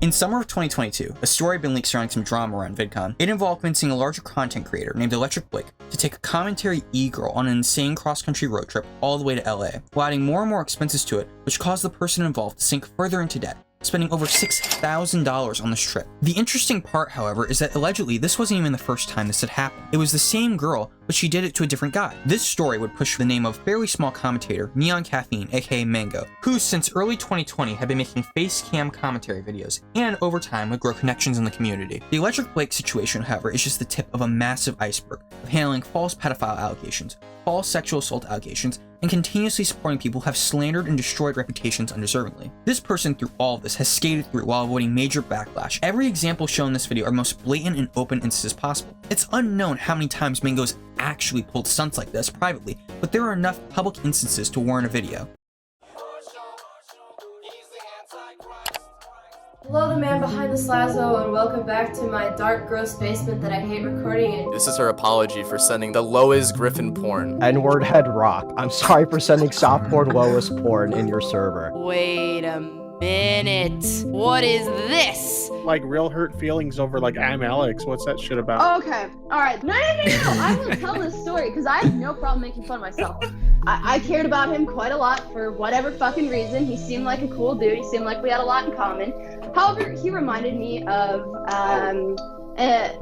In summer of 2022, a story had been leaked surrounding some drama around VidCon. It involved convincing a larger content creator named Electric Blake to take a commentary e-girl on an insane cross-country road trip all the way to LA, while adding more and more expenses to it, which caused the person involved to sink further into debt, spending over $6,000 on this trip. The interesting part, however, is that allegedly this wasn't even the first time this had happened. It was the same girl, but she did it to a different guy. This story would push the name of fairly small commentator NeonCaffeine, aka Mango, who since early 2020 had been making face cam commentary videos, and over time would grow connections in the community. The Electric Blake situation, however, is just the tip of a massive iceberg of handling false pedophile allegations, false sexual assault allegations, and continuously supporting people who have slandered and destroyed reputations undeservingly. This person, through all of this, has skated through while avoiding major backlash. Every example shown in this video are the most blatant and open instances possible. It's unknown how many times Mango's actually pulled stunts like this privately, but there are enough public instances to warrant a video. Hello, the man behind the Slazo, and welcome back to my dark, gross basement that I hate recording in. This is her apology for sending the Lois Griffin porn. N-word head rock. I'm sorry for sending softcore Lois porn in your server. Wait a minute. What is this? Like real hurt feelings over like I'm Alex. What's that shit about? Okay, alright. No. I will tell this story because I have no problem making fun of myself. I cared about him quite a lot for whatever fucking reason. He seemed like a cool dude. He seemed like we had a lot in common. However, he reminded me of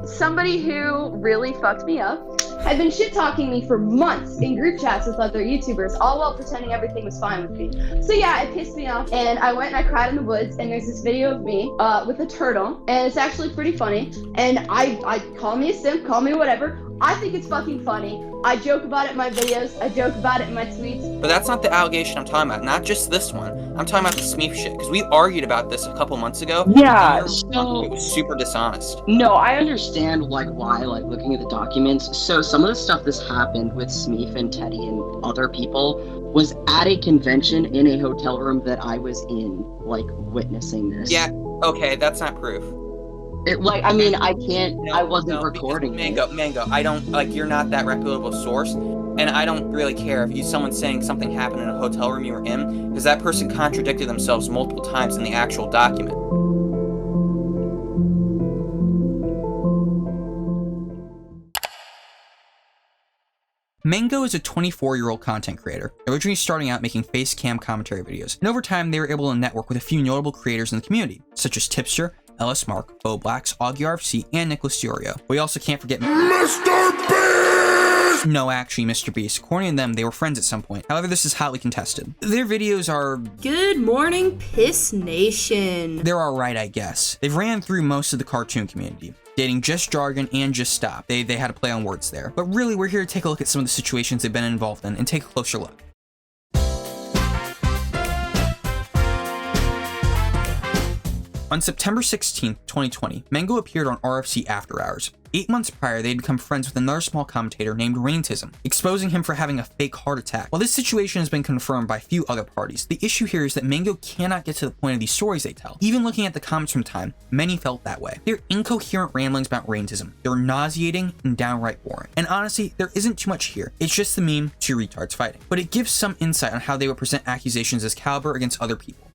somebody who really fucked me up. Had been shit-talking me for months in group chats with other YouTubers, all while pretending everything was fine with me. So yeah, it pissed me off, and I went and I cried in the woods, and there's this video of me with a turtle, and it's actually pretty funny, and I call me a simp, call me whatever. I think it's fucking funny. I joke about it in my videos, I joke about it in my tweets. But that's not the allegation I'm talking about, not just this one. I'm talking about the Smeef shit, because we argued about this a couple months ago. Yeah, so it was super dishonest. No, I understand like why, like looking at the documents. So some of the stuff that's happened with Smeef and Teddy and other people was at a convention in a hotel room that I was in, like witnessing this. Yeah, okay, that's not proof. I mean, I can't, I wasn't recording Mango, I don't, like, you're not that reputable source, and I don't really care if someone's saying something happened in a hotel room you were in, because that person contradicted themselves multiple times in the actual document. Mango is a 24-year-old content creator, originally starting out making face cam commentary videos, and over time they were able to network with a few notable creators in the community, such as Tipster, Ellis Mark, Bo Blacks, Augie RFC, and Nicholas Diorio. We also can't forget Mr. Beast! No, actually, Mr. Beast. According to them, they were friends at some point. However, this is hotly contested. Their videos are... Good morning, Piss Nation. They're alright, I guess. They've ran through most of the cartoon community, dating Just Jargon and Just Stop. They had to play on words there. But really, we're here to take a look at some of the situations they've been involved in and take a closer look. On September 16th, 2020, Mango appeared on RFC After Hours. 8 months prior, they had become friends with another small commentator named Raintism, exposing him for having a fake heart attack. While this situation has been confirmed by a few other parties, the issue here is that Mango cannot get to the point of these stories they tell. Even looking at the comments from time, many felt that way. They're incoherent ramblings about Raintism. They're nauseating and downright boring. And honestly, there isn't too much here. It's just the meme, two retards fighting. But it gives some insight on how they would present accusations as caliber against other people.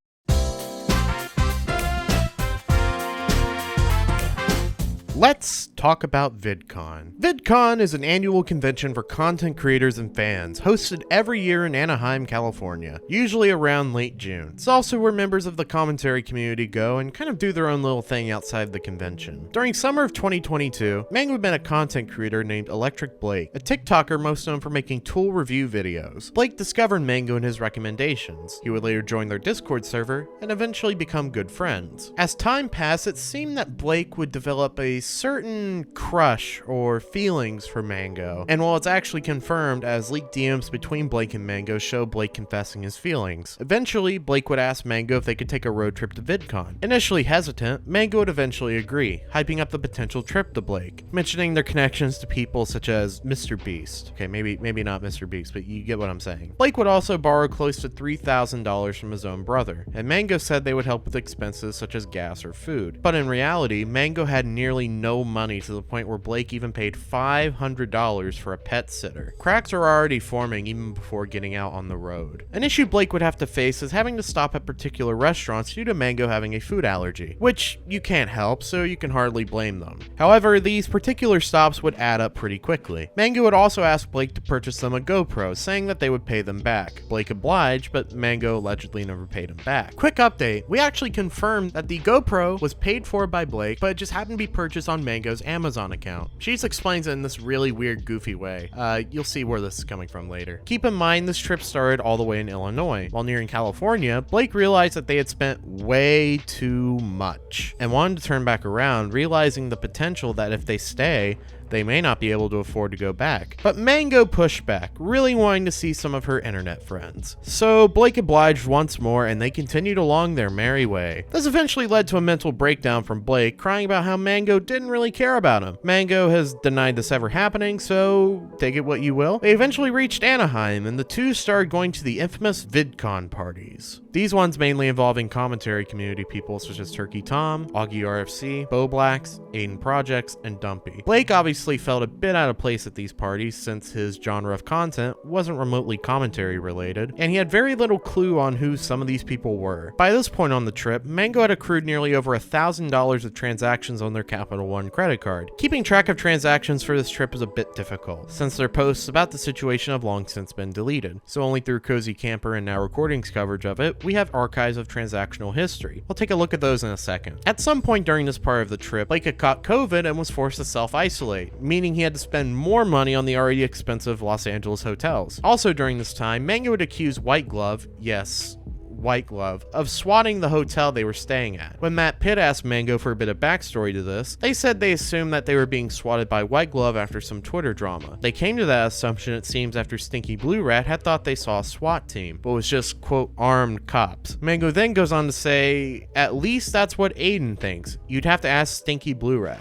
Let's talk about VidCon. VidCon is an annual convention for content creators and fans, hosted every year in Anaheim, California, usually around late June. It's also where members of the commentary community go and kind of do their own little thing outside the convention. During summer of 2022, Mango met a content creator named Electric Blake, a TikToker most known for making tool review videos. Blake discovered Mango and his recommendations. He would later join their Discord server and eventually become good friends. As time passed, it seemed that Blake would develop a certain crush or feelings for Mango, and while it's actually confirmed as leaked DMs between Blake and Mango show Blake confessing his feelings. Eventually, Blake would ask Mango if they could take a road trip to VidCon. Initially hesitant, Mango would eventually agree, hyping up the potential trip to Blake, mentioning their connections to people such as Mr. Beast. Okay, maybe not Mr. Beast, but you get what I'm saying. Blake would also borrow close to $3,000 from his own brother, and Mango said they would help with expenses such as gas or food. But in reality, Mango had nearly no money to the point where Blake even paid $500 for a pet sitter. Cracks are already forming even before getting out on the road. An issue Blake would have to face is having to stop at particular restaurants due to Mango having a food allergy, which you can't help, so you can hardly blame them. However, these particular stops would add up pretty quickly. Mango would also ask Blake to purchase them a GoPro, saying that they would pay them back. Blake obliged, but Mango allegedly never paid him back. Quick update, we actually confirmed that the GoPro was paid for by Blake, but it just happened to be purchased on Mango's Amazon account. She just explains it in this really weird, goofy way. You'll see where this is coming from later. Keep in mind, this trip started all the way in Illinois. While nearing California, Blake realized that they had spent way too much and wanted to turn back around, realizing the potential that if they stay, they may not be able to afford to go back. But Mango pushed back, really wanting to see some of her internet friends. So Blake obliged once more, and they continued along their merry way. This eventually led to a mental breakdown from Blake, crying about how Mango didn't really care about him. Mango has denied this ever happening, so take it what you will. They eventually reached Anaheim, and the two started going to the infamous vidcon parties. These ones mainly involving commentary community people such as Turkey Tom, Augie RFC, Bo Blacks, Aidan Projects, and Dumpy. Blake obviously felt a bit out of place at these parties since his genre of content wasn't remotely commentary related, and he had very little clue on who some of these people were. By this point on the trip, Mango had accrued nearly over $1,000 of transactions on their Capital One credit card. Keeping track of transactions for this trip is a bit difficult, since their posts about the situation have long since been deleted, so only through Cozy Camper and Now Recording's coverage of it, we have archives of transactional history. We'll take a look at those in a second. At some point during this part of the trip, Blake had caught COVID and was forced to self-isolate, meaning he had to spend more money on the already expensive Los Angeles hotels. Also during this time, Mango would accuse White Glove, yes, White Glove, of swatting the hotel they were staying at. When Matt Pitt asked Mango for a bit of backstory to this, they said they assumed that they were being swatted by White Glove after some Twitter drama. They came to that assumption, it seems, after Stinky Blue Rat had thought they saw a SWAT team, but was just, quote, armed cops. Mango then goes on to say, at least that's what Aidan thinks. You'd have to ask Stinky Blue Rat.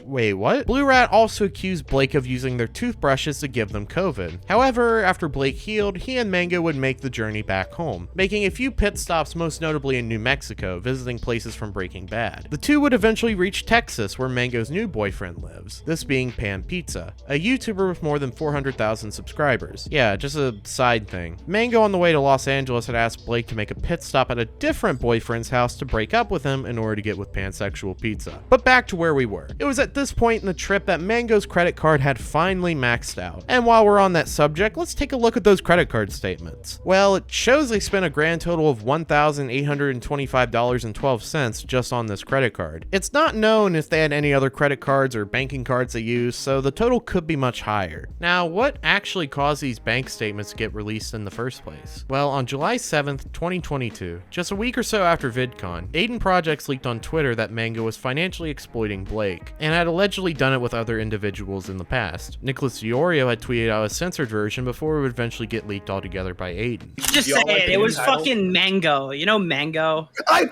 Wait, what? Blue Rat also accused Blake of using their toothbrushes to give them COVID. However, after Blake healed, he and Mango would make the journey back home, making a few pit stops, most notably in New Mexico, visiting places from Breaking Bad. The two would eventually reach Texas, where Mango's new boyfriend lives, this being Pan Pizza, a YouTuber with more than 400,000 subscribers. Yeah, just a side thing. Mango on the way to Los Angeles had asked Blake to make a pit stop at a different boyfriend's house to break up with him in order to get with Pansexual Pizza. But back to where we were. It was at this point in the trip that Mango's credit card had finally maxed out. And while we're on that subject, let's take a look at those credit card statements. Well, it shows they spent a grand total of $1,825.12 just on this credit card. It's not known if they had any other credit cards or banking cards they used, so the total could be much higher. Now, what actually caused these bank statements to get released in the first place? Well, on July 7th, 2022, just a week or so after VidCon, Aidan Projects leaked on Twitter that Mango was financially exploiting Blake, and had allegedly done it with other individuals in the past. Nicholas Fiorio had tweeted out a censored version before it would eventually get leaked altogether by Aidan. Just say it. It was fucking Mango. You know Mango? Okay.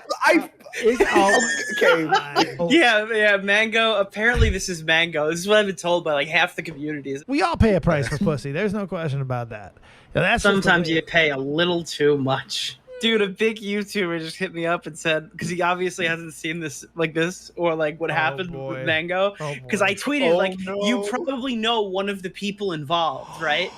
Yeah, Mango. Apparently this is Mango. This is what I've been told by like half the communities. We all pay a price for pussy. There's no question about that. Yeah, that's sometimes you pay a little too much. Dude, a big YouTuber just hit me up and said, because he obviously hasn't seen this or like what happened with Mango, because I tweeted you probably know one of the people involved, right?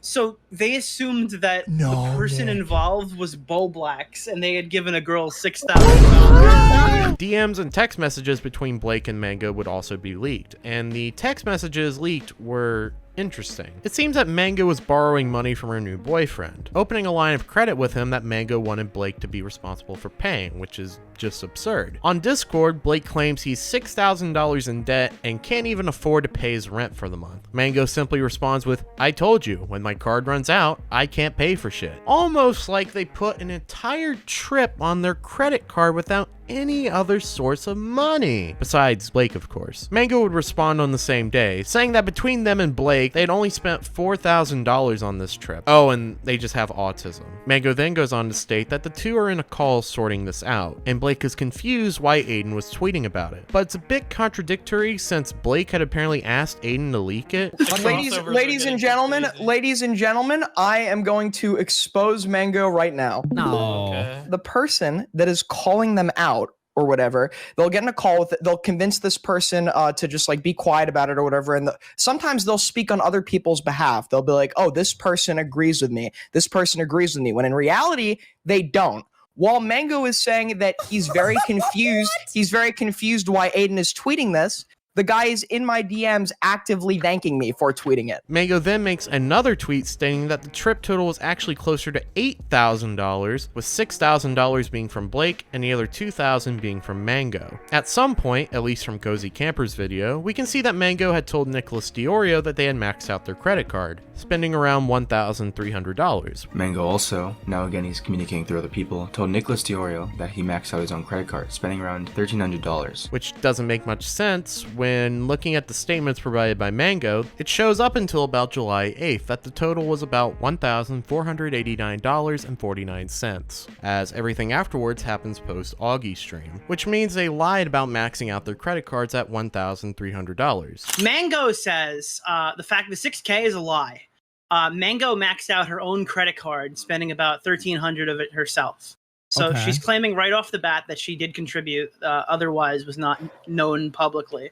So they assumed that the person involved was Bo Blacks, and they had given a girl $6,000. DMs and text messages between Blake and Mango would also be leaked, and the text messages leaked were interesting. It seems that Mango was borrowing money from her new boyfriend, opening a line of credit with him that Mango wanted Blake to be responsible for paying, which is just absurd. On Discord, Blake claims he's $6,000 in debt and can't even afford to pay his rent for the month. Mango simply responds with, I told you, when my card runs out, I can't pay for shit. Almost like they put an entire trip on their credit card without any other source of money. Besides Blake, of course. Mango would respond on the same day, saying that between them and Blake, they'd only spent $4,000 on this trip. Oh, and they just have autism. Mango then goes on to state that the two are in a call sorting this out, and Blake is confused why Aidan was tweeting about it. But it's a bit contradictory since Blake had apparently asked Aidan to leak it. Ladies and gentlemen, I am going to expose Mango right now. No. The person that is calling them out or whatever. They'll get in a call with it. They'll convince this person to just like be quiet about it or whatever. And sometimes they'll speak on other people's behalf. They'll be like, oh, this person agrees with me. This person agrees with me. When in reality, they don't. While Mango is saying that he's very confused, he's very confused why Aidan is tweeting this, the guy is in my DMs actively thanking me for tweeting it. Mango then makes another tweet stating that the trip total was actually closer to $8,000, with $6,000 being from Blake and the other $2,000 being from Mango. At some point, at least from Cozy Camper's video, we can see that Mango had told Nicholas Diorio that they had maxed out their credit card, spending around $1,300. Mango also, now again he's communicating through other people, told Nicholas Diorio that he maxed out his own credit card, spending around $1,300. Which doesn't make much sense. When looking at the statements provided by Mango, it shows up until about July 8th that the total was about $1,489.49, as everything afterwards happens post-Augie stream, which means they lied about maxing out their credit cards at $1,300. Mango says the fact that 6K is a lie. Mango maxed out her own credit card, spending about $1,300 of it herself. So she's claiming right off the bat that she did contribute, otherwise was not known publicly.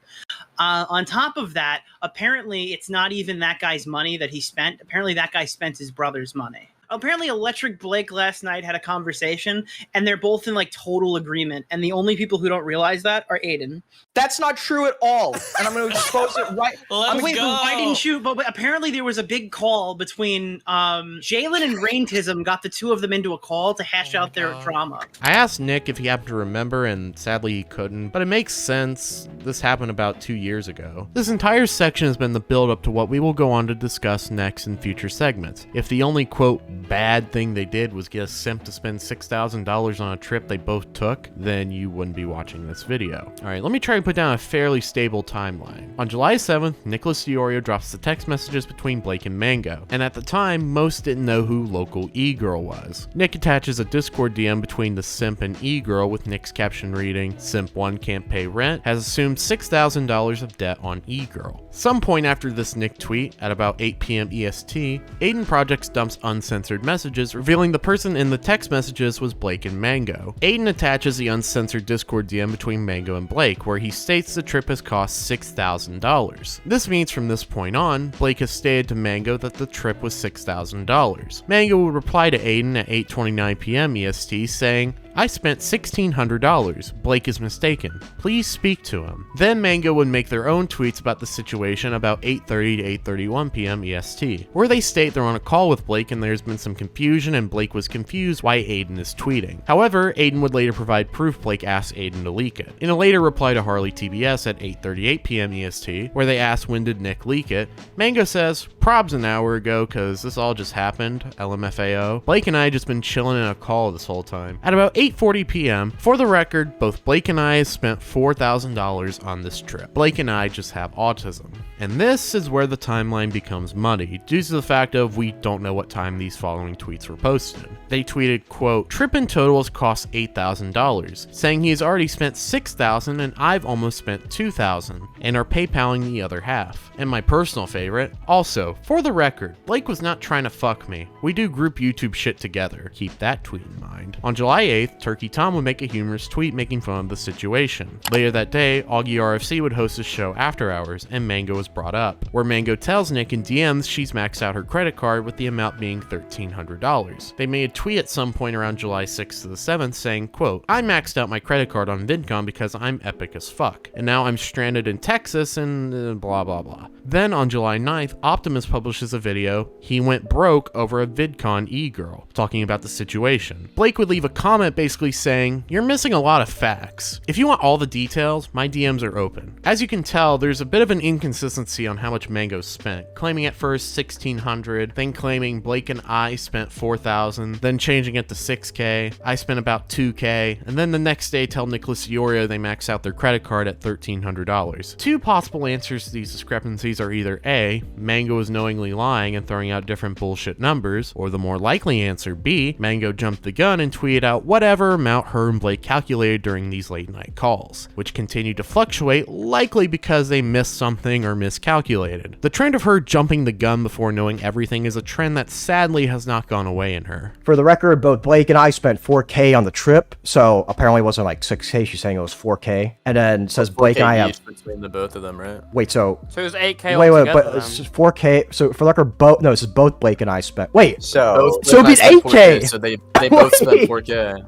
On top of that, apparently it's not even that guy's money that he spent. Apparently that guy spent his brother's money. Apparently Electric Blake last night had a conversation and they're both in like total agreement. And the only people who don't realize that are Aidan. That's not true at all. And I'm going to expose it right. Wait, but why didn't you? But apparently there was a big call between Jalen and Raintism got the two of them into a call to hash out their drama. I asked Nick if he happened to remember, and sadly he couldn't, but it makes sense. This happened about 2 years ago. This entire section has been the build up to what we will go on to discuss next in future segments. If the only quote bad thing they did was get a simp to spend $6,000 on a trip they both took, then you wouldn't be watching this video. Alright, let me try and put down a fairly stable timeline. On July 7th, Nicholas Diorio drops the text messages between Blake and Mango, and at the time, most didn't know who local E-Girl was. Nick attaches a Discord DM between the simp and E-Girl with Nick's caption reading, "Simp 1 can't pay rent, has assumed $6,000 of debt on E-Girl." Some point after this Nick tweet, at about 8 PM EST, Aidan Projects dumps uncensored messages, revealing the person in the text messages was Blake and Mango. Aidan attaches the uncensored Discord DM between Mango and Blake, where he states the trip has cost $6,000. This means from this point on, Blake has stated to Mango that the trip was $6,000. Mango would reply to Aidan at 8:29 PM EST saying, "I spent $1,600. Blake is mistaken. Please speak to him." Then Mango would make their own tweets about the situation about 8:30 to 8:31 PM EST, where they state they're on a call with Blake and there's been some confusion and Blake was confused why Aidan is tweeting. However, Aidan would later provide proof Blake asked Aidan to leak it. In a later reply to Harley TBS at 8:38 PM EST, where they asked when did Nick leak it, Mango says, "Probs an hour ago cause this all just happened, LMFAO. Blake and I just been chilling in a call this whole time." At about 8:40 PM, for the record, both Blake and I spent $4,000 on this trip. Blake and I just have autism. And this is where the timeline becomes muddy, due to the fact of we don't know what time these following tweets were posted. They tweeted, quote, "Trip in total has cost $8,000, saying he has already spent $6,000 and I've almost spent $2,000, and are PayPaling the other half." And my personal favorite, also, for the record, Blake was not trying to fuck me. We do group YouTube shit together. Keep that tweet in mind. On July 8th, Turkey Tom would make a humorous tweet making fun of the situation. Later that day, Augie RFC would host a show After Hours, and Mango was brought up, where Mango tells Nick in DMs she's maxed out her credit card with the amount being $1,300. They made a tweet at some point around July 6th to the 7th saying, quote, "I maxed out my credit card on vidcon because I'm epic as fuck, and now I'm stranded in Texas and blah blah blah." Then on July 9th, Optimus publishes a video, "He went broke over a vidcon E-Girl," talking about the situation. Blake would leave a comment basically saying, "You're missing a lot of facts. If you want all the details, my DMs are open." As you can tell, there's a bit of an inconsistency on how much Mango spent, claiming at first $1,600, then claiming Blake and I spent $4,000, then changing it to $6K, I spent about $2K, and then the next day tell Nicholas Diorio they maxed out their credit card at $1,300. Two possible answers to these discrepancies are either A, Mango is knowingly lying and throwing out different bullshit numbers, or the more likely answer B, Mango jumped the gun and tweeted out whatever amount her and Blake calculated during these late night calls, which continued to fluctuate, likely because they missed something or missed miscalculated. The trend of her jumping the gun before knowing everything is a trend that sadly has not gone away in her. For the record, both Blake and I spent 4K on the trip, so apparently it wasn't like 6K. She's saying it was 4K. And then says Blake and I have... between the both of them, right? Wait, so... So it was 8K Wait, altogether, but it's 4K. So for the record, no, this is both Blake and I spent... Wait, So it'd be 8K! So they both spent 4K.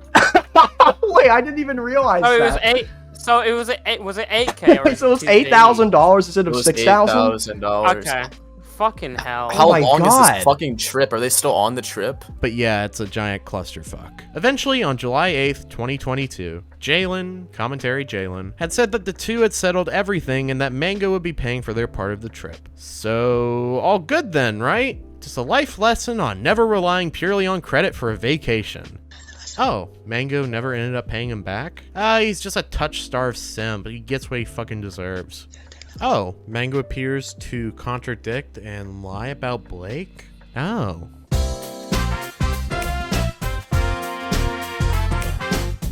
Wait, I didn't even realize Oh, it was that. 8. So it was 8K. Wait, so it was $8,000 instead of $6,000? $8,000. Okay. Fucking hell. How long is this fucking trip? Are they still on the trip? But yeah, it's a giant clusterfuck. Eventually, on July 8th, 2022, Commentary Jalen, had said that the two had settled everything and that Mango would be paying for their part of the trip. So, all good then, right? Just a life lesson on never relying purely on credit for a vacation. Oh, Mango never ended up paying him back? He's just a touch-starved simp, but he gets what he fucking deserves. Oh, Mango appears to contradict and lie about Blake? Oh.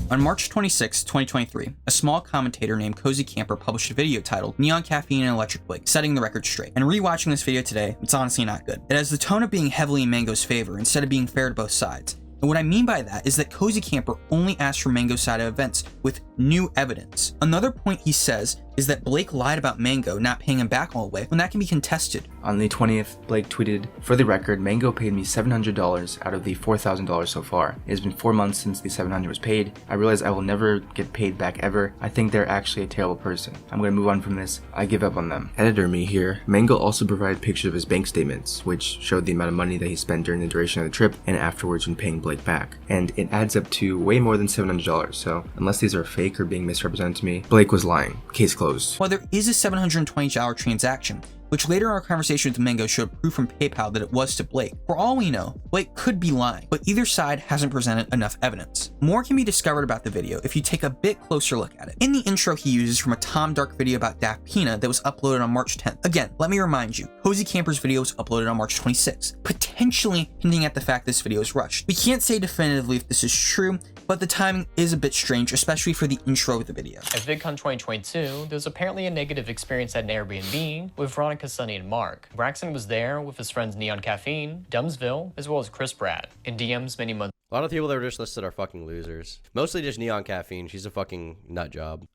On March 26, 2023, a small commentator named Cozy Camper published a video titled Neon Caffeine and Electric Blake, setting the record straight. And rewatching this video today, it's honestly not good. It has the tone of being heavily in Mango's favor instead of being fair to both sides. And what I mean by that is that Cozy Camper only asked for Mango's side of events with new evidence. Another point he says is that Blake lied about Mango not paying him back all the way when that can be contested. On the 20th, Blake tweeted, "For the record, Mango paid me $700 out of the $4,000 so far. It has been 4 months since the $700 was paid. I realize I will never get paid back ever. I think they're actually a terrible person. I'm going to move on from this. I give up on them." Editor me here. Mango also provided pictures of his bank statements, which showed the amount of money that he spent during the duration of the trip and afterwards when paying Blake back. And it adds up to way more than $700, so unless these are fake or being misrepresented to me, Blake was lying. Case closed. While there is a $720 transaction, which later in our conversation with Mango showed proof from PayPal that it was to Blake. For all we know, Blake could be lying, but either side hasn't presented enough evidence. More can be discovered about the video if you take a bit closer look at it. In the intro he uses from a Tom Dark video about Daft Pina that was uploaded on March 10th. Again, let me remind you, Cozy Camper's video was uploaded on March 26th, potentially hinting at the fact this video is rushed. We can't say definitively if this is true, but the timing is a bit strange, especially for the intro of the video. At VidCon 2022, there was apparently a negative experience at an Airbnb with Veronica, Sunny, and Mark. Braxton was there with his friends Neon Caffeine, Dumbsville, as well as Chris Pratt. In DMs many months. A lot of people that were just listed are fucking losers. Mostly just Neon Caffeine. She's a fucking nut job.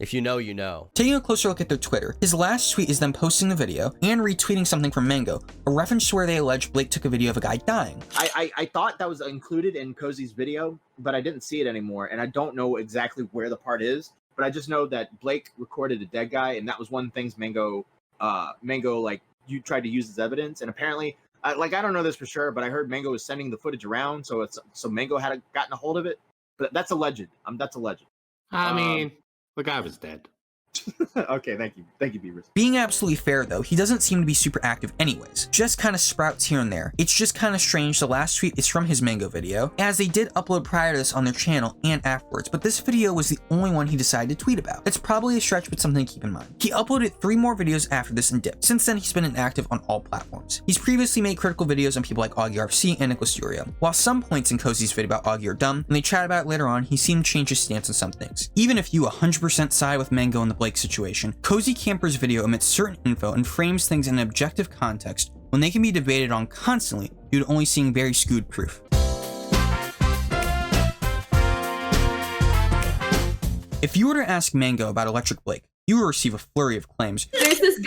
If you know, you know. Taking a closer look at their Twitter, his last tweet is them posting the video and retweeting something from Mango, a reference to where they allege Blake took a video of a guy dying. I thought that was included in Cozy's video, but I didn't see it anymore, and I don't know exactly where the part is, but I just know that Blake recorded a dead guy, and that was one of the things Mango like, you tried to use as evidence, and apparently, I don't know this for sure, but I heard Mango was sending the footage around, so Mango had gotten a hold of it. But that's alleged. That's alleged. I mean, the guy was dead. Okay, thank you, Beavers. Being absolutely fair though, he doesn't seem to be super active anyways, just kind of sprouts here and there. It's just kind of strange the last tweet is from his Mango video, as they did upload prior to this on their channel and afterwards, but this video was the only one he decided to tweet about. It's probably a stretch, but something to keep in mind. He uploaded 3 more videos after this and dipped. Since then, he's been inactive on all platforms. He's previously made critical videos on people like Augie RFC and Nicholas Diorio. While some points in Cozy's video about Augie are dumb, and they chat about it later on, he seemed to change his stance on some things. Even if you 100% side with Mango in the Blake situation, Cozy Camper's video omits certain info and frames things in an objective context when they can be debated on constantly due to only seeing very skewed proof. If you were to ask Mango about Electric Blake, you will receive a flurry of claims. There's this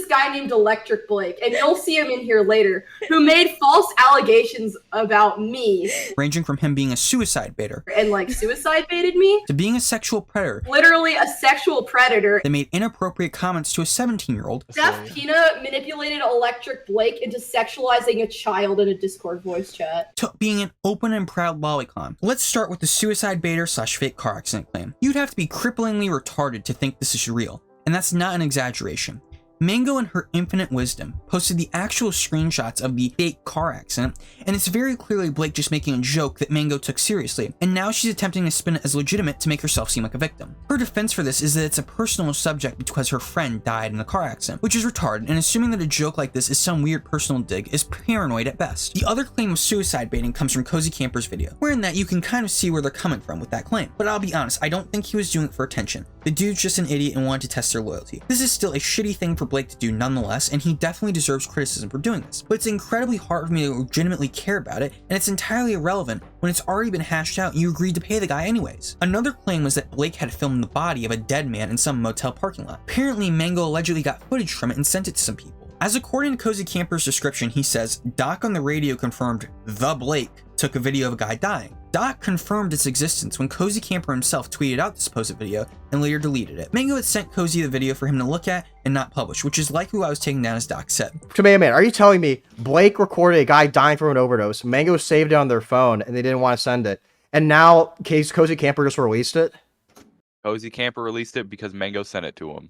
guy named Electric Blake, and you'll see him in here later, who made false allegations about me. Ranging from him being a suicide baiter. And like suicide baited me? To being a sexual predator. Literally a sexual predator. That made inappropriate comments to a 17-year-old. Daft Pina manipulated Electric Blake into sexualizing a child in a Discord voice chat. To being an open and proud lolicon. Let's start with the suicide baiter / fake car accident claim. You'd have to be cripplingly retarded to think this is real, and that's not an exaggeration. Mango, in her infinite wisdom, posted the actual screenshots of the fake car accident, and it's very clearly Blake just making a joke that Mango took seriously, and now she's attempting to spin it as legitimate to make herself seem like a victim. Her defense for this is that it's a personal subject because her friend died in a car accident, which is retarded, and assuming that a joke like this is some weird personal dig is paranoid at best. The other claim of suicide baiting comes from Cozy Camper's video, wherein that you can kind of see where they're coming from with that claim. But I'll be honest, I don't think he was doing it for attention. The dude's just an idiot and wanted to test their loyalty. This is still a shitty thing for Blake to do nonetheless, and he definitely deserves criticism for doing this. But it's incredibly hard for me to legitimately care about it, and it's entirely irrelevant when it's already been hashed out and you agreed to pay the guy anyways. Another claim was that Blake had filmed the body of a dead man in some motel parking lot. Apparently, Mango allegedly got footage from it and sent it to some people. As according to Cozy Camper's description, he says, Doc on the radio confirmed the Blake took a video of a guy dying. Doc confirmed its existence when Cozy Camper himself tweeted out the supposed video and later deleted it. Mango had sent Cozy the video for him to look at and not publish, which is likely why I was taken down as Doc said. Man, are you telling me Blake recorded a guy dying from an overdose, Mango saved it on their phone, and they didn't want to send it, and now Cozy Camper just released it? Cozy Camper released it because Mango sent it to him.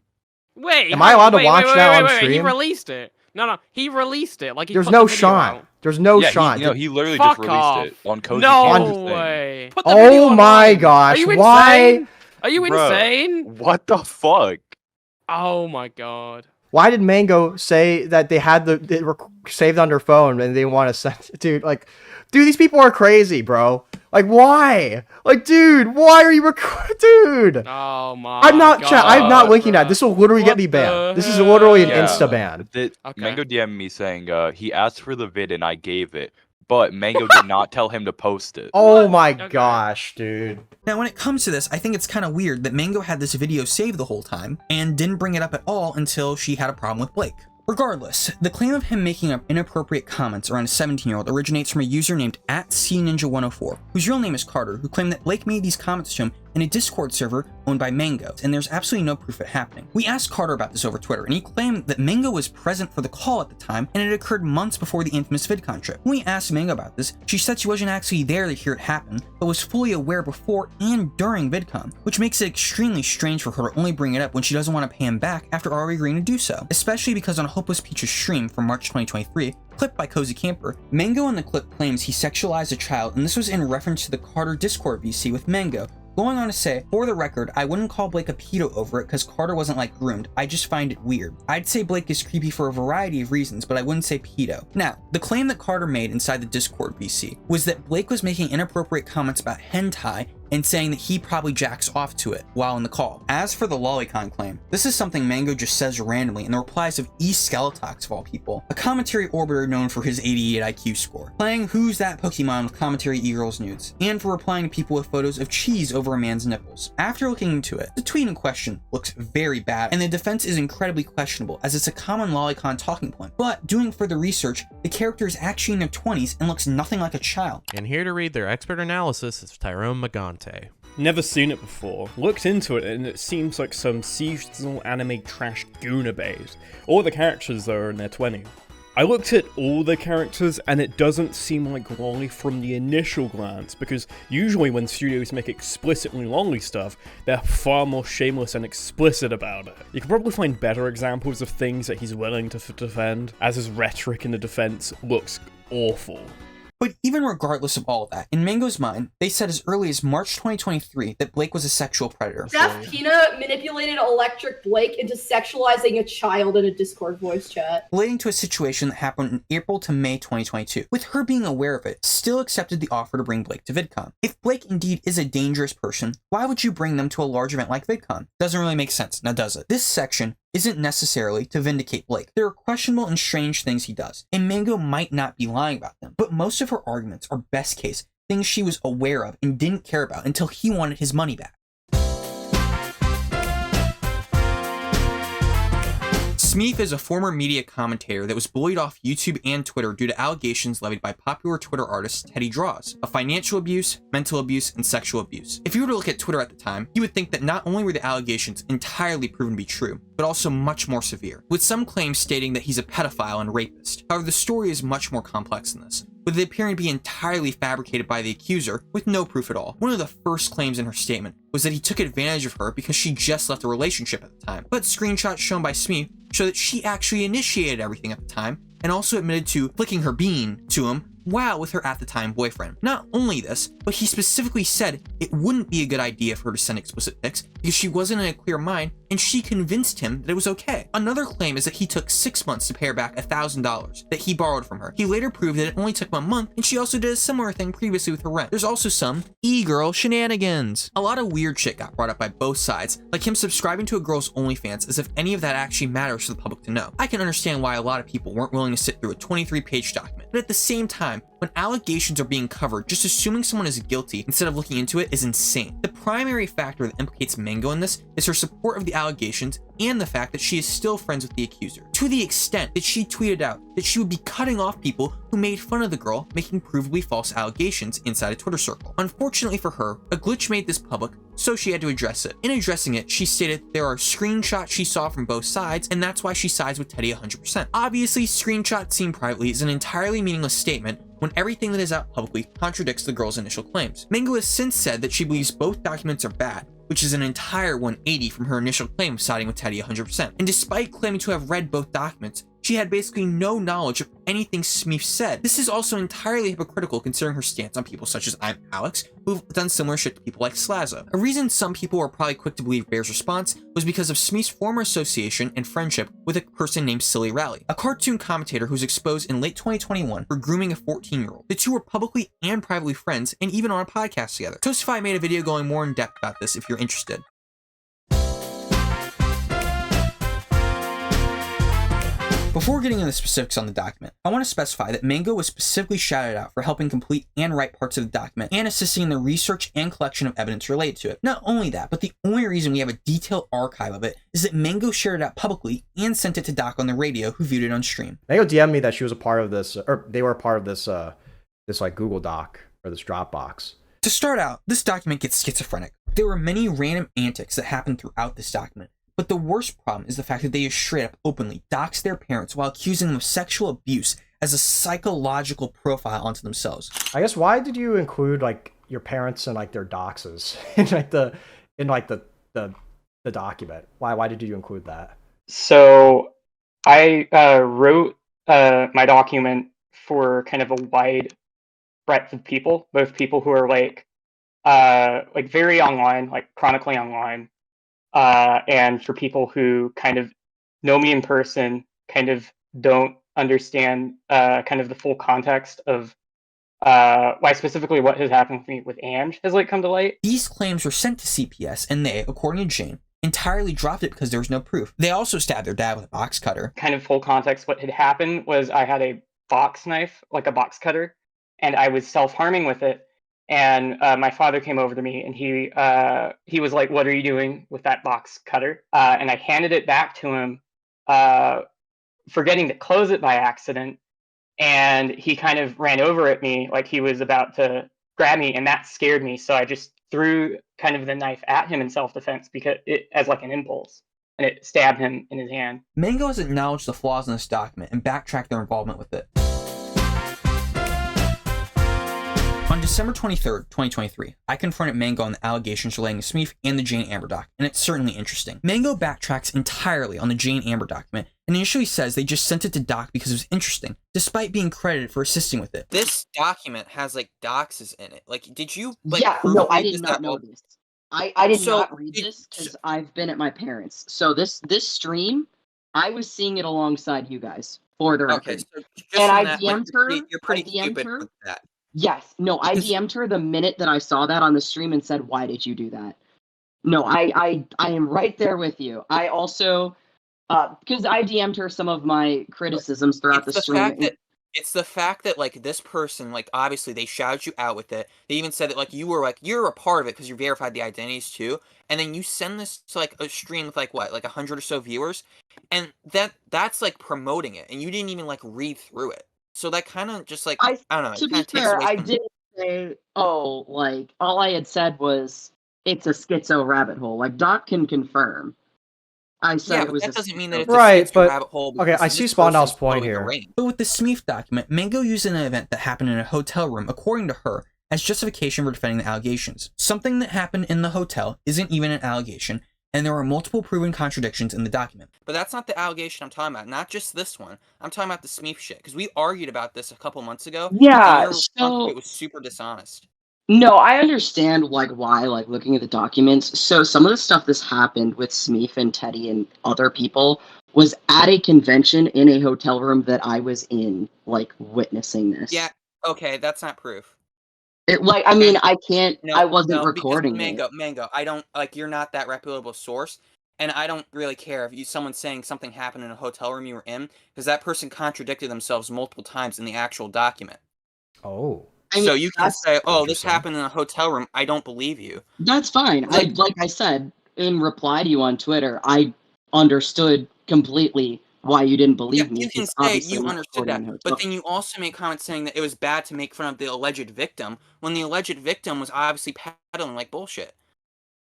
Wait, am I allowed to watch that on stream? He released it. No, he released it. Like he There's no shot. There's no shot. He literally just released it on Cozy Camper's thing. Way. Oh my gosh! Are you why? Insane? Are you insane? What the fuck? Oh my god! Why did Mango say that they had it saved on their phone and they want to send it? Dude, these people are crazy, bro. Like, why? Like, dude, why are you recording? Dude. Oh my I'm not god. I'm not linking that. This will literally get me banned. This is literally an insta ban. Mango DM'd me saying he asked for the vid and I gave it, but Mango did not tell him to post it. Oh my gosh, dude. Now, when it comes to this, I think it's kind of weird that Mango had this video saved the whole time and didn't bring it up at all until she had a problem with Blake. Regardless, the claim of him making up inappropriate comments around a 17-year-old originates from a user named @CNinja104, whose real name is Carter, who claimed that Blake made these comments to him in a Discord server owned by Mango, and there's absolutely no proof of it happening. We asked Carter about this over Twitter, and he claimed that Mango was present for the call at the time, and it occurred months before the infamous VidCon trip. When we asked Mango about this, she said she wasn't actually there to hear it happen, but was fully aware before and during VidCon, which makes it extremely strange for her to only bring it up when she doesn't want to pay him back after already agreeing to do so, especially because on Hopeless Peach's stream from March 2023, clipped by Cozy Camper, Mango in the clip claims he sexualized a child, and this was in reference to the Carter Discord VC with Mango, going on to say, for the record, I wouldn't call Blake a pedo over it because Carter wasn't groomed, I just find it weird. I'd say Blake is creepy for a variety of reasons, but I wouldn't say pedo. Now, the claim that Carter made inside the Discord VC was that Blake was making inappropriate comments about hentai and saying that he probably jacks off to it while in the call. As for the lolicon claim, this is something Mango just says randomly in the replies of Skeletox of all people, a commentary orbiter known for his 88 IQ score, playing Who's That Pokemon with commentary e-girls nudes, and for replying to people with photos of cheese over a man's nipples. After looking into it, the tweet in question looks very bad, and the defense is incredibly questionable as it's a common lolicon talking point, but doing further research, the character is actually in their 20s and looks nothing like a child. And here to read their expert analysis is Tyrone Magante. Never seen it before. Looked into it and it seems like some seasonal anime trash Guna base. All the characters though are in their 20s. I looked at all the characters and it doesn't seem like lolly from the initial glance, because usually when studios make explicitly lolly stuff, they're far more shameless and explicit about it. You can probably find better examples of things that he's willing to defend, as his rhetoric in the defense looks awful. But even regardless of all of that, in Mango's mind, they said as early as March 2023 that Blake was a sexual predator. Jeff Pina manipulated Electric Blake into sexualizing a child in a Discord voice chat. Relating to a situation that happened in April to May 2022. With her being aware of it, still accepted the offer to bring Blake to VidCon. If Blake indeed is a dangerous person, why would you bring them to a large event like VidCon? Doesn't really make sense, now does it? This section isn't necessarily to vindicate Blake. There are questionable and strange things he does, and Mango might not be lying about them, but most of her arguments are best case, things she was aware of and didn't care about until he wanted his money back. Smeef is a former media commentator that was bullied off YouTube and Twitter due to allegations levied by popular Twitter artist Teddy Draws of financial abuse, mental abuse, and sexual abuse. If you were to look at Twitter at the time, you would think that not only were the allegations entirely proven to be true, but also much more severe, with some claims stating that he's a pedophile and rapist. However, the story is much more complex than this, with it appearing to be entirely fabricated by the accuser with no proof at all. One of the first claims in her statement was that he took advantage of her because she just left a relationship at the time, but screenshots shown by Smeef show that she actually initiated everything at the time and also admitted to flicking her bean to him while with her at the time boyfriend. Not only this, but he specifically said it wouldn't be a good idea for her to send explicit pics because she wasn't in a clear mind and she convinced him that it was okay. Another claim is that he took 6 months to pay her back $1,000 that he borrowed from her. He later proved that it only took 1 month, and she also did a similar thing previously with her rent. There's also some e-girl shenanigans. A lot of weird shit got brought up by both sides, like him subscribing to a girl's OnlyFans as if any of that actually matters for the public to know. I can understand why a lot of people weren't willing to sit through a 23-page document, but at the same time, when allegations are being covered, just assuming someone is guilty instead of looking into it is insane. The primary factor that implicates Mango in this is her support of the allegations and the fact that she is still friends with the accuser, to the extent that she tweeted out that she would be cutting off people who made fun of the girl making provably false allegations inside a Twitter circle. Unfortunately for her, a glitch made this public, so she had to address it. In addressing it, she stated there are screenshots she saw from both sides, and that's why she sides with Teddy 100%. Obviously, screenshots seen privately is an entirely meaningless statement when everything that is out publicly contradicts the girl's initial claims. Mango has since said that she believes both documents are bad, which is an entire 180 from her initial claim of siding with Teddy 100%. And despite claiming to have read both documents, she had basically no knowledge of anything Smeef said. This is also entirely hypocritical considering her stance on people such as I'm Alex, who've done similar shit to people like Slaza. A reason some people were probably quick to believe Bear's response was because of Smeef's former association and friendship with a person named Silly Rally, a cartoon commentator who was exposed in late 2021 for grooming a 14-year-old. The two were publicly and privately friends and even on a podcast together. Toastify made a video going more in depth about this if you're interested. Before getting into the specifics on the document, I want to specify that Mango was specifically shouted out for helping complete and write parts of the document and assisting in the research and collection of evidence related to it. Not only that, but the only reason we have a detailed archive of it is that Mango shared it out publicly and sent it to Doc on the radio, who viewed it on stream. Mango DM'd me that she was a part of this, or they were a part of this, this like Google Doc or this Dropbox. To start out, this document gets schizophrenic. There were many random antics that happened throughout this document. But the worst problem is the fact that they just straight up openly dox their parents while accusing them of sexual abuse as a psychological profile onto themselves. I guess why did you include like your parents and like their doxes in the document? Why did you include that? So I wrote my document for kind of a wide breadth of people, both people who are like very online, like chronically online, and for people who kind of know me in person, kind of don't understand kind of the full context of why specifically what has happened with me with Ange has like come to light. These claims were sent to CPS and they, according to Jane, entirely dropped it because there was no proof. They also stabbed their dad with a box cutter. Kind of full context, what had happened was I had a box knife, like a box cutter, and I was self-harming with it. And my father came over to me and he was like, "What are you doing with that box cutter?" And I handed it back to him, forgetting to close it by accident. And he kind of ran over at me like he was about to grab me, and that scared me. So I just threw kind of the knife at him in self-defense because it as like an impulse, and it stabbed him in his hand. Mango has acknowledged the flaws in this document and backtracked their involvement with it. On December 23rd, 2023, I confronted Mango on the allegations relating to Smeef and the Jane Amber doc, and it's certainly interesting. Mango backtracks entirely on the Jane Amber document and initially says they just sent it to Doc because it was interesting, despite being credited for assisting with it. This document has like doxes in it. Like, did you like? Yeah, no, I did not know this. I did not read this because I've been at my parents'. So this stream, I was seeing it alongside you guys for the record. Okay, so and I DM'd her. You're pretty stupid with that. Yes, no, I DM'd her the minute that I saw that on the stream and said, "Why did you do that?" No, I am right there with you. I also, because I DM'd her some of my criticisms throughout the stream. It's the fact that like this person, like obviously they shouted you out with it. They even said that like you're a part of it because you verified the identities too. And then you send this to like a stream with like 100 or so viewers, and that's like promoting it, and you didn't even like read through it. So that kind of just like I don't know. To be fair, I didn't say, "Oh, like all I had said was it's a schizo rabbit hole." Like Doc can confirm. I said it was that doesn't mean that it's right, a rabbit hole. Okay, I see Spondal's point here. But with the Smeef document, Mango used an event that happened in a hotel room, according to her, as justification for defending the allegations. Something that happened in the hotel isn't even an allegation, and there are multiple proven contradictions in the document. But that's not the allegation I'm talking about. Not just this one. I'm talking about the Smeef shit, because we argued about this a couple months ago. Yeah, so it was super dishonest. No, I understand like why, like looking at the documents. So some of the stuff this happened with Smeef and Teddy and other people was at a convention in a hotel room that I was in, like witnessing this. Yeah, okay, that's not proof. It like I mean I can't No, I wasn't no, recording because Mango, I don't like you're not that reputable source, and I don't really care if someone's saying something happened in a hotel room you were in, because that person contradicted themselves multiple times in the actual document. Oh. So you can say, "Oh, this happened in a hotel room." I don't believe you. That's fine. Like I said in reply to you on Twitter, I understood completely why you didn't believe me. You can because say obviously you I'm not understood recording that, in a but hotel. then you also made comments saying that it was bad to make fun of the alleged victim when the alleged victim was obviously peddling like bullshit.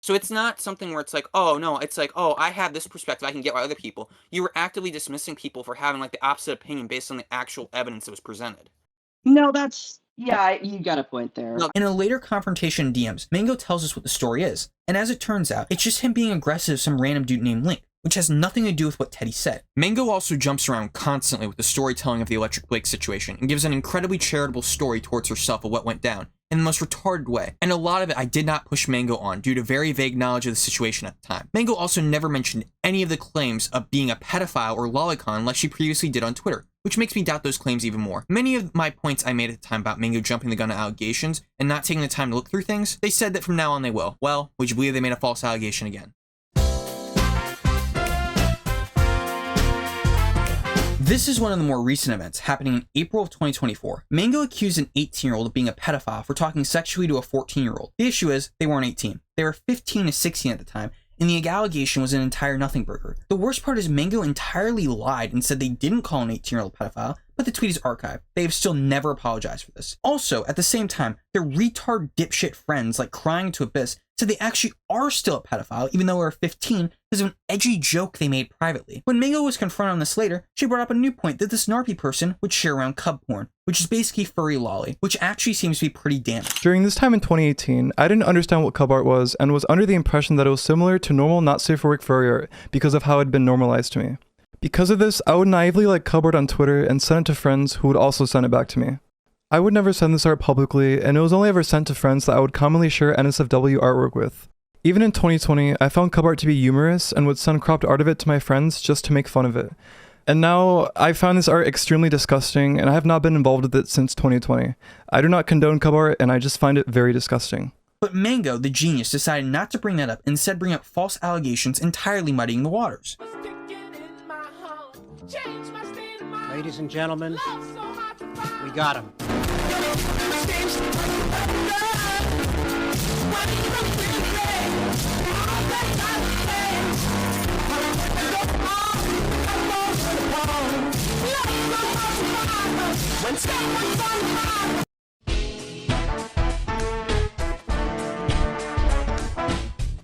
So it's not something where it's like, oh no, it's like, oh, I have this perspective, I can get by other people. You were actively dismissing people for having like the opposite opinion based on the actual evidence that was presented. No, that's yeah, you got a point there. Look, in a later confrontation in DMs, Mango tells us what the story is, and as it turns out, it's just him being aggressive to some random dude named Link, which has nothing to do with what Teddy said. Mango also jumps around constantly with the storytelling of the Electric Blake situation, and gives an incredibly charitable story towards herself of what went down, in the most retarded way, and a lot of it I did not push Mango on due to very vague knowledge of the situation at the time. Mango also never mentioned any of the claims of being a pedophile or lolicon like she previously did on Twitter, which makes me doubt those claims even more. Many of my points I made at the time about Mango jumping the gun on allegations and not taking the time to look through things, they said that from now on they will. Well, would you believe they made a false allegation again? This is one of the more recent events happening in April of 2024. Mango accused an 18-year-old of being a pedophile for talking sexually to a 14-year-old. The issue is, they weren't 18. They were 15 to 16 at the time, and the allegation was an entire nothing burger. The worst part is Mango entirely lied and said they didn't call an 18-year-old pedophile, but the tweet is archived. They have still never apologized for this. Also, at the same time, their retard dipshit friends, like Crying into Abyss, said they actually are still a pedophile, even though they were 15, because of an edgy joke they made privately. When Mango was confronted on this later, she brought up a new point that this Narpy person would share around cub porn, which is basically furry lolly, which actually seems to be pretty damaged. During this time in 2018, I didn't understand what cub art was and was under the impression that it was similar to normal not safe for work furry art because of how it had been normalized to me. Because of this, I would naively like cub art on Twitter and send it to friends who would also send it back to me. I would never send this art publicly, and it was only ever sent to friends that I would commonly share NSFW artwork with. Even in 2020, I found cub art to be humorous and would send cropped art of it to my friends just to make fun of it. And now, I found this art extremely disgusting, and I have not been involved with it since 2020. I do not condone cub art, and I just find it very disgusting. But Mango, the genius, decided not to bring that up and instead bring up false allegations, entirely muddying the waters. Ladies and gentlemen, we got him.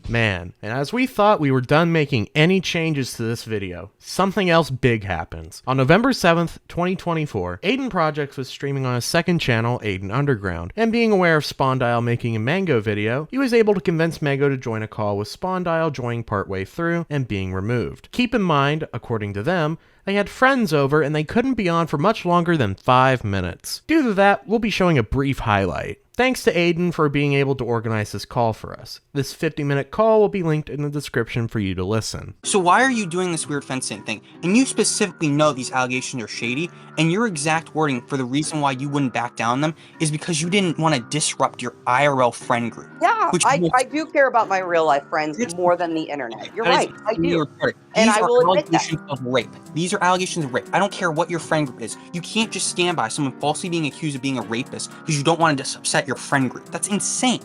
Man, and as we thought we were done making any changes to this video, something else big happens. On November 7th, 2024, Aidan Projects was streaming on his second channel, Aidan Underground, and being aware of Spondyle making a Mango video, he was able to convince Mango to join a call with Spondyle joining partway through and being removed. Keep in mind, according to them, they had friends over and they couldn't be on for much longer than 5 minutes. Due to that, we'll be showing a brief highlight. Thanks to Aidan for being able to organize this call for us. This 50-minute call will be linked in the description for you to listen. So why are you doing this weird fencing thing? And you specifically know these allegations are shady, and your exact wording for the reason why you wouldn't back down them is because you didn't want to disrupt your IRL friend group. Yeah, I do care about my real life friends more than the internet. You're right, I do. And I will admit that. Allegations of rape. These are allegations of rape. I don't care what your friend group is. You can't just stand by someone falsely being accused of being a rapist because you don't want to upset your friend group. That's insane.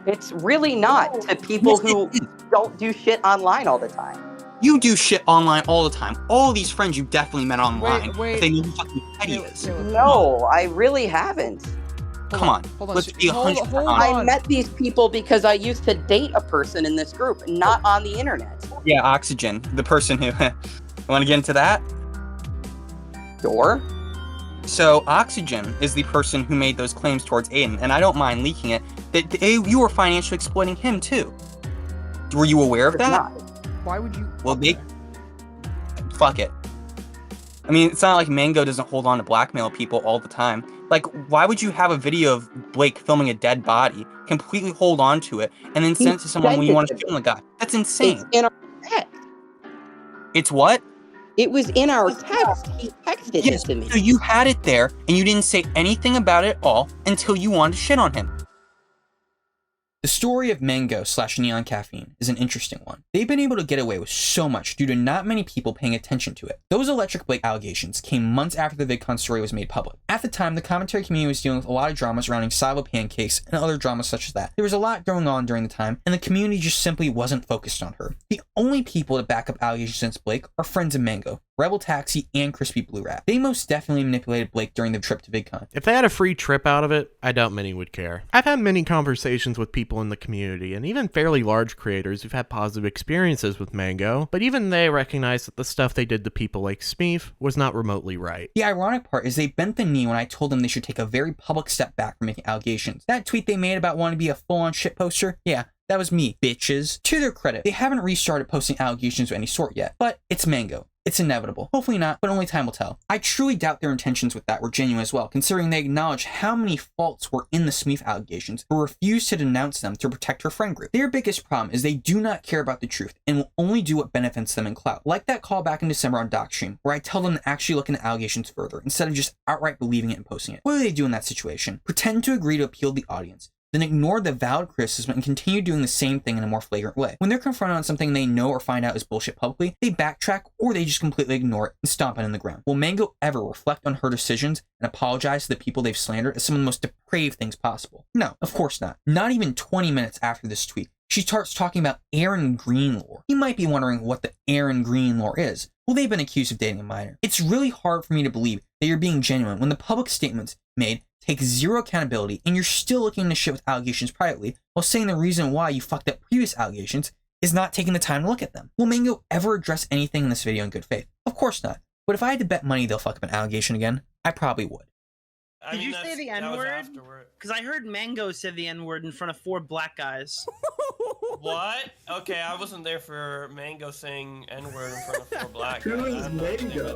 It's really not to people who don't do shit online all the time. You do shit online all the time. All these friends you definitely met online. Wait. If they knew who fucking Teddy is. No, I really haven't. Come on. Let's be 100% honest. I met these people because I used to date a person in this group, not on the internet. Yeah, Oxygen, the person who... Want to get into that? Sure. So, Oxygen is the person who made those claims towards Aidan, and I don't mind leaking it, that you were financially exploiting him too. Were you aware of that? Why would you? Well, fuck it. I mean, it's not like Mango doesn't hold on to blackmail people all the time. Like, why would you have a video of Blake filming a dead body, completely hold on to it, and then send it to someone when you want to film the guy? That's insane. It's in our text. It's what? It was in our text. He texted it to me. So you had it there, and you didn't say anything about it at all until you wanted to shit on him. The story of Mango / NeonCaffeine is an interesting one. They've been able to get away with so much due to not many people paying attention to it. Those Electric Blake allegations came months after the VidCon story was made public. At the time, the commentary community was dealing with a lot of drama surrounding Sava pancakes and other dramas such as that. There was a lot going on during the time, and the community just simply wasn't focused on her. The only people to back up allegations against Blake are friends of Mango, Rebel Taxi, and Crispy Blue Rat. They most definitely manipulated Blake during the trip to VidCon. If they had a free trip out of it, I doubt many would care. I've had many conversations with people in the community, and even fairly large creators who've had positive experiences with Mango, but even they recognize that the stuff they did to people like Smeef was not remotely right. The ironic part is they bent the knee when I told them they should take a very public step back from making allegations. That tweet they made about wanting to be a full-on shitposter, yeah, that was me, bitches. To their credit, they haven't restarted posting allegations of any sort yet, but it's Mango. It's inevitable. Hopefully not, but only time will tell. I truly doubt their intentions with that were genuine as well, considering they acknowledge how many faults were in the Smeef allegations, but refused to denounce them to protect her friend group. Their biggest problem is they do not care about the truth and will only do what benefits them in clout. Like that call back in December on Docstream, where I tell them to actually look into allegations further, instead of just outright believing it and posting it. What do they do in that situation? Pretend to agree to appeal to the audience, then ignore the valid criticism and continue doing the same thing in a more flagrant way. When they're confronted on something they know or find out is bullshit publicly, they backtrack or they just completely ignore it and stomp it in the ground. Will Mango ever reflect on her decisions and apologize to the people they've slandered as some of the most depraved things possible? No, of course not. Not even 20 minutes after this tweet, she starts talking about Aaron Green lore. You might be wondering what the Aaron Green lore is. Well, they've been accused of dating a minor. It's really hard for me to believe that you're being genuine when the public statements made take zero accountability and you're still looking to shit with allegations privately while saying the reason why you fucked up previous allegations is not taking the time to look at them. Will Mango ever address anything in this video in good faith? Of course not. But if I had to bet money they'll fuck up an allegation again, I probably would. Did you say the N-word? Because I heard Mango said the N-word in front of 4 black guys. What? Okay, I wasn't there for Mango saying N-word in front of 4 black guys. Who is Mango?